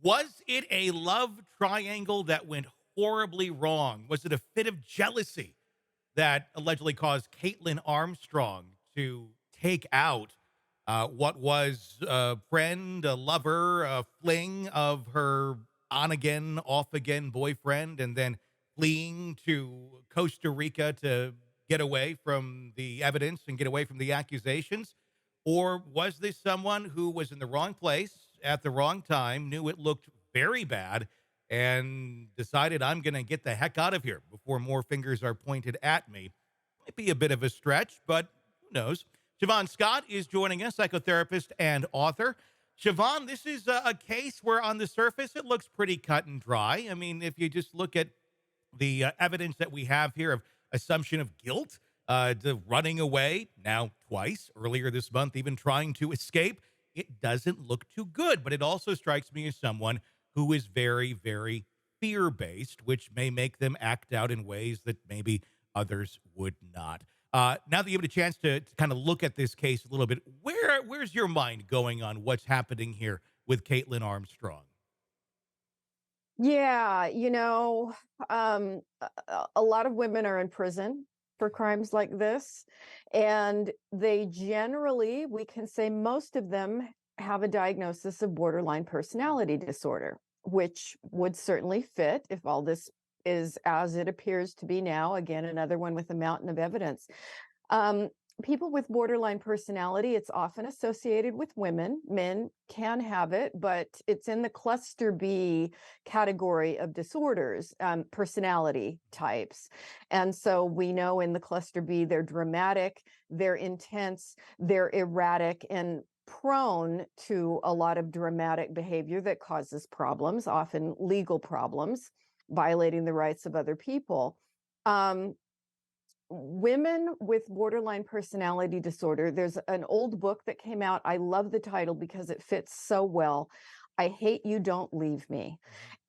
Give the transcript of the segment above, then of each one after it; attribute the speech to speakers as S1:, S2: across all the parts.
S1: Was it a love triangle that went horribly wrong? Was it a fit of jealousy that allegedly caused Kaitlin Armstrong to take out what was a friend, a lover, a fling of her on again, off again boyfriend, and then fleeing to Costa Rica to get away from the evidence and get away from the accusations? Or was this someone who was in the wrong place at the wrong time, knew it looked very bad, and decided, I'm going to get the heck out of here before more fingers are pointed at me? Might be a bit of a stretch, but who knows? Shavaun Scott is joining us, psychotherapist and author. Shavaun, this is a case where on the surface it looks pretty cut and dry. I mean, if you just look at the evidence that we have here of assumption of guilt, the running away now twice, earlier this month, even trying to escape, it doesn't look too good. But it also strikes me as someone who is very, very fear based, which may make them act out in ways that maybe others would not. Now that you have a chance to kind of look at this case a little bit, where's your mind going on what's happening here with Kaitlin Armstrong?
S2: Yeah, a lot of women are in prison for crimes like this, and they generally, we can say most of them have a diagnosis of borderline personality disorder, which would certainly fit if all this is as it appears to be now. Again, another one with a mountain of evidence. Um, People with borderline personality, it's often associated with women. Men can have it, but it's in the cluster B category of disorders, personality types. And so we know in the cluster B, they're dramatic, they're intense, they're erratic, and prone to a lot of dramatic behavior that causes problems, often legal problems, violating the rights of other people. Um, Women with borderline personality disorder, there's an old book that came out. I love the title because it fits so well. I Hate You, Don't Leave Me.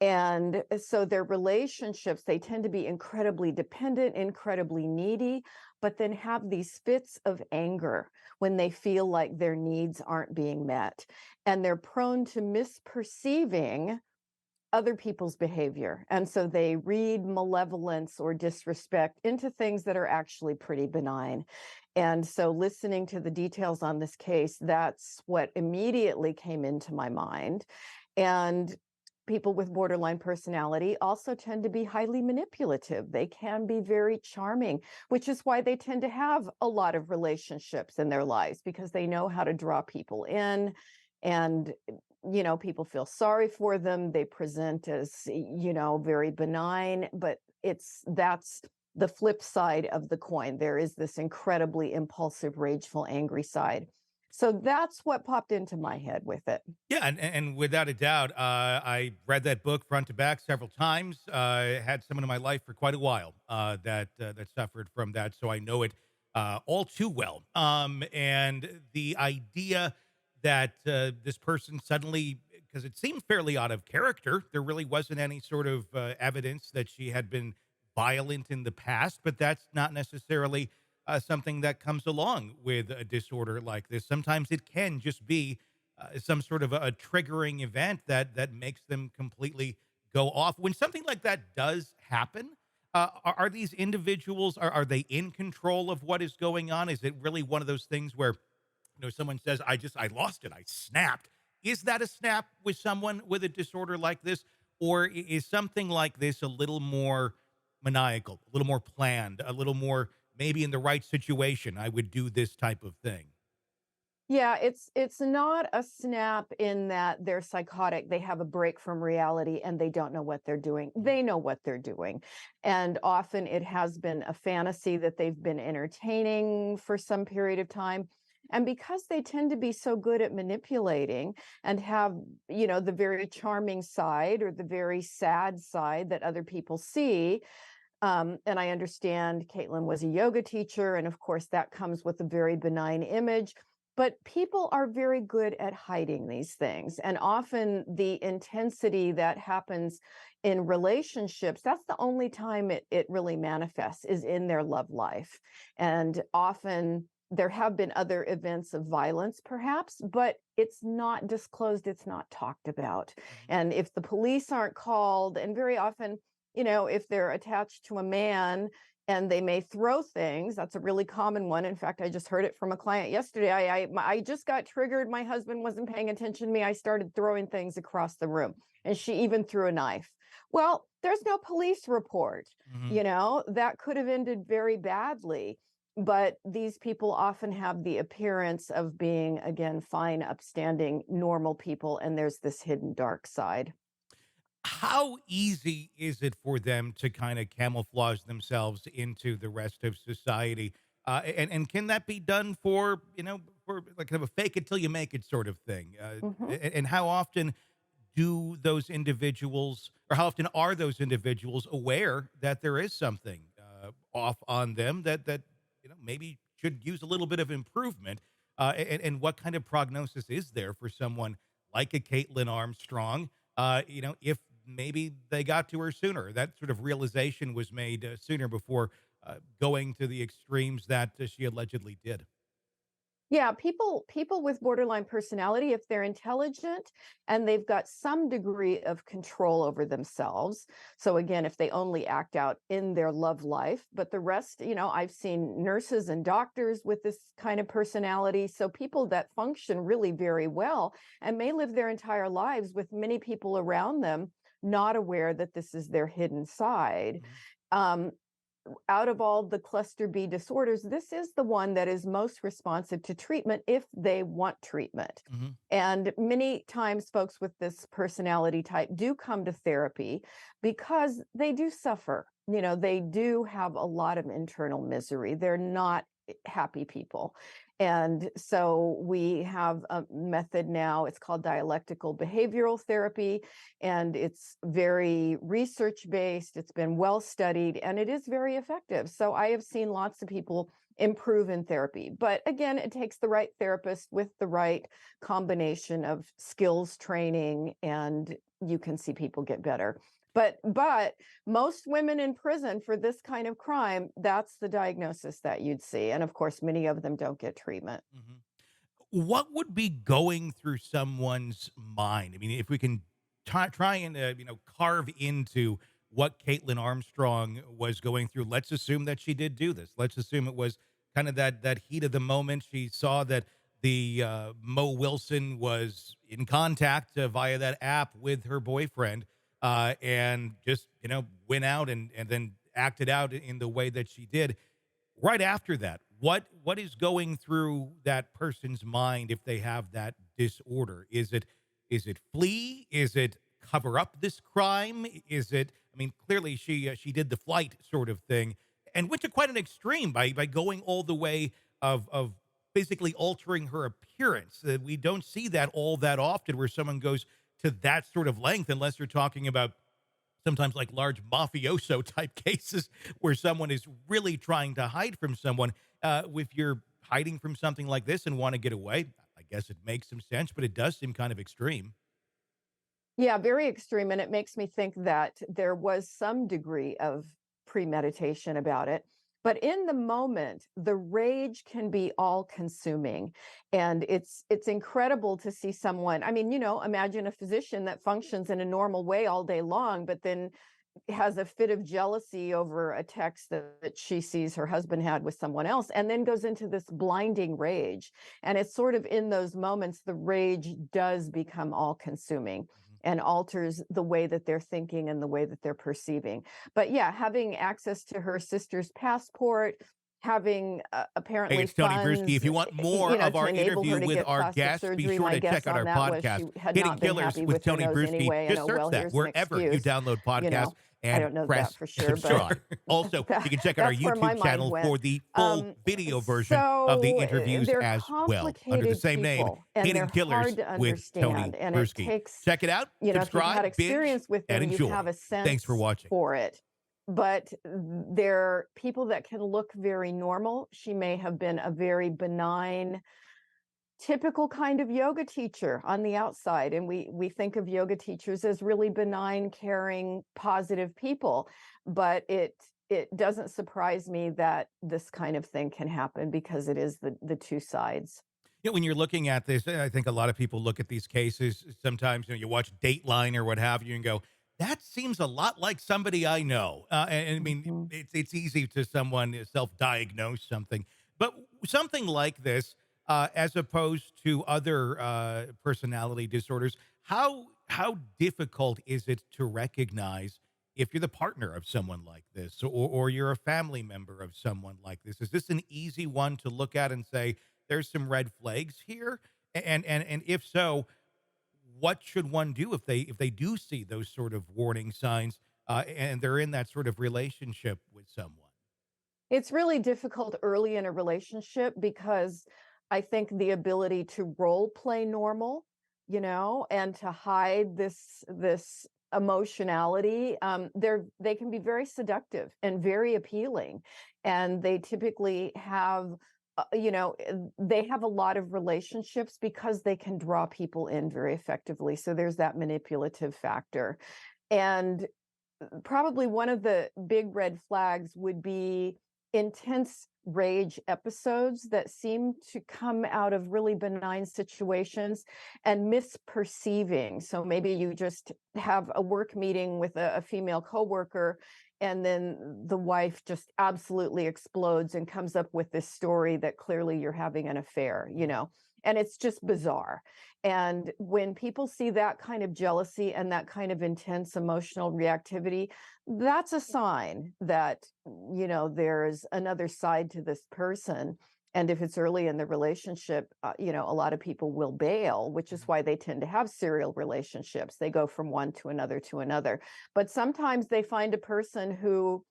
S1: Mhm.
S2: And so their relationships, they tend to be incredibly dependent, incredibly needy, but then have these fits of anger when they feel like their needs aren't being met. And they're prone to misperceiving other people's behavior. And so they read malevolence or disrespect into things that are actually pretty benign. And so listening to the details on this case, that's what immediately came into my mind. And people with borderline personality also tend to be highly manipulative. They can be very charming, which is why they tend to have a lot of relationships in their lives because they know how to draw people in. And people feel sorry for them. They present as, very benign, but that's the flip side of the coin. There is this incredibly impulsive, rageful, angry side. So that's what popped into my head with it.
S1: Yeah, and without a doubt, I read that book front to back several times. Had someone in my life for quite a while that suffered from that, so I know it all too well. And the idea that this person suddenly, because it seemed fairly out of character, there really wasn't any sort of evidence that she had been violent in the past, but that's not necessarily something that comes along with a disorder like this. Sometimes it can just be some sort of a triggering event that makes them completely go off. When something like that does happen, are these individuals are they in control of what is going on? Is it really one of those things where someone says, I lost it, I snapped? Is that a snap with someone with a disorder like this, or is something like this a little more maniacal, a little more planned, a little more maybe in the right situation? I would do this type of thing.
S2: Yeah, it's not a snap in that they're psychotic. They have a break from reality and they don't know what they're doing. They know what they're doing. And often it has been a fantasy that they've been entertaining for some period of time. And because they tend to be so good at manipulating and have, the very charming side or the very sad side that other people see, and I understand Kaitlin was a yoga teacher, and of course, that comes with a very benign image. But people are very good at hiding these things. And often the intensity that happens in relationships, that's the only time it really manifests is in their love life. And often there have been other events of violence, perhaps, but it's not disclosed, it's not talked about.
S1: Mhm.
S2: And if the police aren't called, and very often, if they're attached to a man and they may throw things, that's a really common one. In fact, I just heard it from a client yesterday. I just got triggered. My husband wasn't paying attention to me. I started throwing things across the room, and she even threw a knife. Well, there's no police report.
S1: Mhm.
S2: That could have ended very badly. But these people often have the appearance of being, again, fine, upstanding, normal people, and there's this hidden dark side.
S1: How easy is it for them to kind of camouflage themselves into the rest of society? And can that be done for, for like kind of a fake it till you make it sort of thing?
S2: Mhm.
S1: And how often do those individuals, or how often are those individuals aware that there is something off on them that maybe should use a little bit of improvement? And what kind of prognosis is there for someone like a Caitlin Armstrong? If maybe they got to her sooner, that sort of realization was made sooner before going to the extremes that she allegedly did.
S2: Yeah, people with borderline personality, if they're intelligent and they've got some degree of control over themselves. So again, if they only act out in their love life, but the rest, I've seen nurses and doctors with this kind of personality. So people that function really very well and may live their entire lives with many people around them not aware that this is their hidden side.
S1: Mhm.
S2: Um, Out of all the cluster B disorders, this is the one that is most responsive to treatment if they want treatment.
S1: Mhm.
S2: And many times, folks with this personality type do come to therapy because they do suffer. They do have a lot of internal misery. They're not happy people. And so we have a method now, it's called dialectical behavioral therapy, and it's very research based, it's been well studied, and it is very effective. So I have seen lots of people improve in therapy. But again, it takes the right therapist with the right combination of skills training, and you can see people get better. But most women in prison for this kind of crime, that's the diagnosis that you'd see. And of course, many of them don't get treatment.
S1: Mhm. What would be going through someone's mind? I mean, if we can try and carve into what Caitlin Armstrong was going through. Let's assume that she did do this. Let's assume it was kind of that heat of the moment. She saw that the Mo Wilson was in contact via that app with her boyfriend, and just went out and then acted out in the way that she did. Right after that, what is going through that person's mind if they have that disorder? Is it flee? Is it cover up this crime? Is it? I mean, clearly she did the flight sort of thing, and went to quite an extreme by going all the way of basically altering her appearance. We don't see that all that often, where someone goes to that sort of length, unless you're talking about sometimes like large mafioso type cases where someone is really trying to hide from someone. If you're hiding from something like this and want to get away, I guess it makes some sense, but it does seem kind of extreme.
S2: Yeah, very extreme. And it makes me think that there was some degree of premeditation about it. But in the moment, the rage can be all consuming. And it's incredible to see someone. I mean, imagine a physician that functions in a normal way all day long, but then has a fit of jealousy over a text that she sees her husband had with someone else, and then goes into this blinding rage. And it's sort of in those moments the rage does become all consuming
S1: Mhm.
S2: and alters the way that they're thinking and the way that they're perceiving. But yeah, having access to her sister's passport, having
S1: Hey,
S2: apparently
S1: it's Tony Brueski.
S2: funds,
S1: If you want more of
S2: to
S1: our
S2: enable
S1: interview
S2: her to
S1: with
S2: get
S1: our
S2: plastic
S1: guests, be
S2: surgery.
S1: sure
S2: My
S1: to check
S2: guess
S1: out
S2: on
S1: our
S2: that was
S1: podcast,
S2: she had
S1: Hitting
S2: not been
S1: Killers
S2: happy
S1: with
S2: with her
S1: Tony
S2: nose
S1: Brueski.
S2: anyway. And
S1: Just
S2: oh
S1: search
S2: well,
S1: that
S2: here's an
S1: wherever you
S2: excuse.
S1: download
S2: you
S1: podcasts
S2: know I
S1: and
S2: don't know that
S1: press
S2: for sure, but
S1: subscribe. Also, you can check out our
S2: that's where my
S1: YouTube
S2: mind
S1: channel
S2: went.
S1: for the full
S2: Um,
S1: video version of the
S2: so
S1: interviews
S2: they're
S1: as well, under the
S2: complicated
S1: same name,
S2: people and they're
S1: Hitting
S2: hard
S1: Killers
S2: to
S1: with Tony
S2: understand. And it
S1: Brueski.
S2: takes,
S1: Check it out,
S2: if you've had
S1: subscribe, binge,
S2: experience with
S1: and
S2: them, you have
S1: enjoy.
S2: a
S1: Thanks for
S2: sense
S1: watching.
S2: for it. But they're people that can look very normal. She may have been a very benign, typical kind of yoga teacher on the outside, and we think of yoga teachers as really benign, caring, positive people, but it doesn't surprise me that this kind of thing can happen because it is the two sides.
S1: Yeah, when you're looking at this, I think a lot of people look at these cases. Sometimes, you watch Dateline or what have you, and go, "That seems a lot like somebody I know." And I mean,
S2: Mhm.
S1: it's easy to someone to self-diagnose something, but something like this, as opposed to other personality disorders, how difficult is it to recognize if you're the partner of someone like this, or you're a family member of someone like this? Is this an easy one to look at and say, there's some red flags here? And if so, what should one do if they do see those sort of warning signs, and they're in that sort of relationship with someone?
S2: It's really difficult early in a relationship because I think the ability to role play normal, and to hide this emotionality, they can be very seductive and very appealing, and they typically have, they have a lot of relationships because they can draw people in very effectively. So there's that manipulative factor, and probably one of the big red flags would be intense rage episodes that seem to come out of really benign situations and misperceiving. So maybe you just have a work meeting with a female coworker, and then the wife just absolutely explodes and comes up with this story that clearly you're having an affair, and it's just bizarre. And when people see that kind of jealousy and that kind of intense emotional reactivity, that's a sign that, there's another side to this person. And if it's early in the relationship, a lot of people will bail, which is
S1: Mhm.
S2: why they tend to have serial relationships. They go from one to another to another. But sometimes they find a person who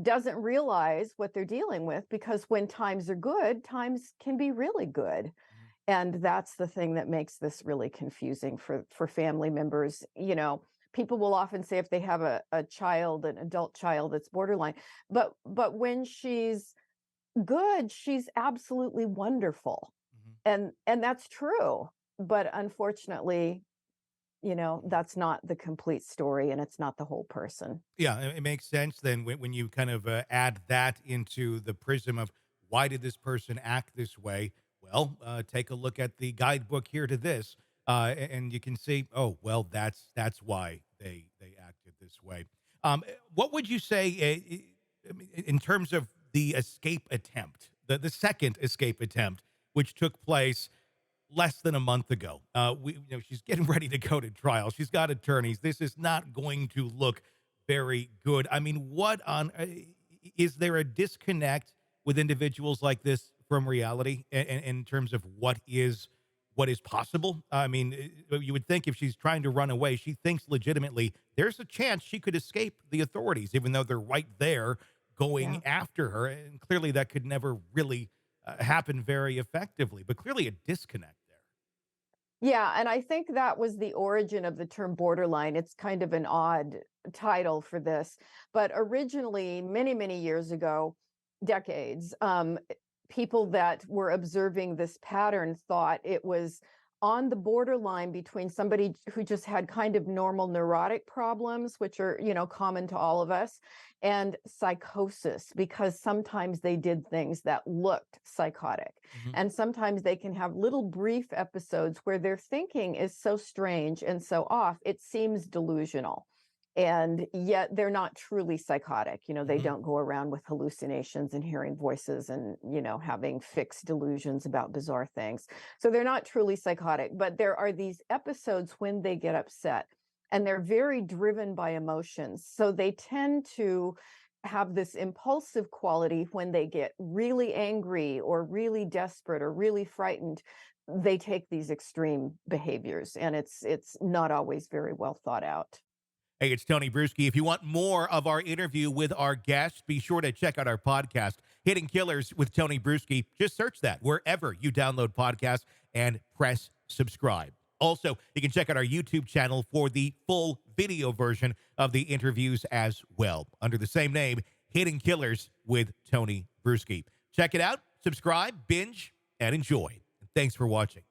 S2: doesn't realize what they're dealing with, because when times are good, times can be really good.
S1: Mhm.
S2: And that's the thing that makes this really confusing for family members. People will often say if they have a child, an adult child that's borderline, but when she's good, she's absolutely wonderful.
S1: Mhm.
S2: And that's true. But unfortunately,
S1: Mhm.
S2: that's not the complete story, and it's not the whole person.
S1: Yeah, it makes sense then when you kind of add that into the prism of why did this person act this way? Well, take a look at the guidebook here to this, and you can see, oh, well, that's why they acted this way. What would you say, I mean, in terms of the escape attempt, the second escape attempt, which took place less than a month ago? She's getting ready to go to trial. She's got attorneys. This is not going to look very good. I mean, what on is there a disconnect with individuals like this from reality in terms of what is possible? I mean, you would think if she's trying to run away, she thinks legitimately there's a chance she could escape the authorities, even though they're right there going
S2: Yeah.
S1: after her. And clearly, that could never really happen very effectively. But clearly, a disconnect there.
S2: Yeah, and I think that was the origin of the term borderline. It's kind of an odd title for this, but originally, many, many years ago, decades, people that were observing this pattern thought it was on the borderline between somebody who just had kind of normal neurotic problems, which are, common to all of us, and psychosis, because sometimes they did things that looked psychotic.
S1: Mhm.
S2: And sometimes they can have little brief episodes where their thinking is so strange and so off, it seems delusional. And yet they're not truly psychotic. They
S1: Mhm.
S2: don't go around with hallucinations and hearing voices and, having fixed delusions about bizarre things. So they're not truly psychotic, but there are these episodes when they get upset, and they're very driven by emotions. So they tend to have this impulsive quality when they get really angry or really desperate or really frightened. They take these extreme behaviors, and it's not always very well thought out.
S1: Hey, it's Tony Brueski. If you want more of our interview with our guests, be sure to check out our podcast, Hidden Killers with Tony Brueski. Just search that wherever you download podcasts and press subscribe. Also, you can check out our YouTube channel for the full video version of the interviews as well, under the same name, Hidden Killers with Tony Brueski. Check it out, subscribe, binge, and enjoy. Thanks for watching.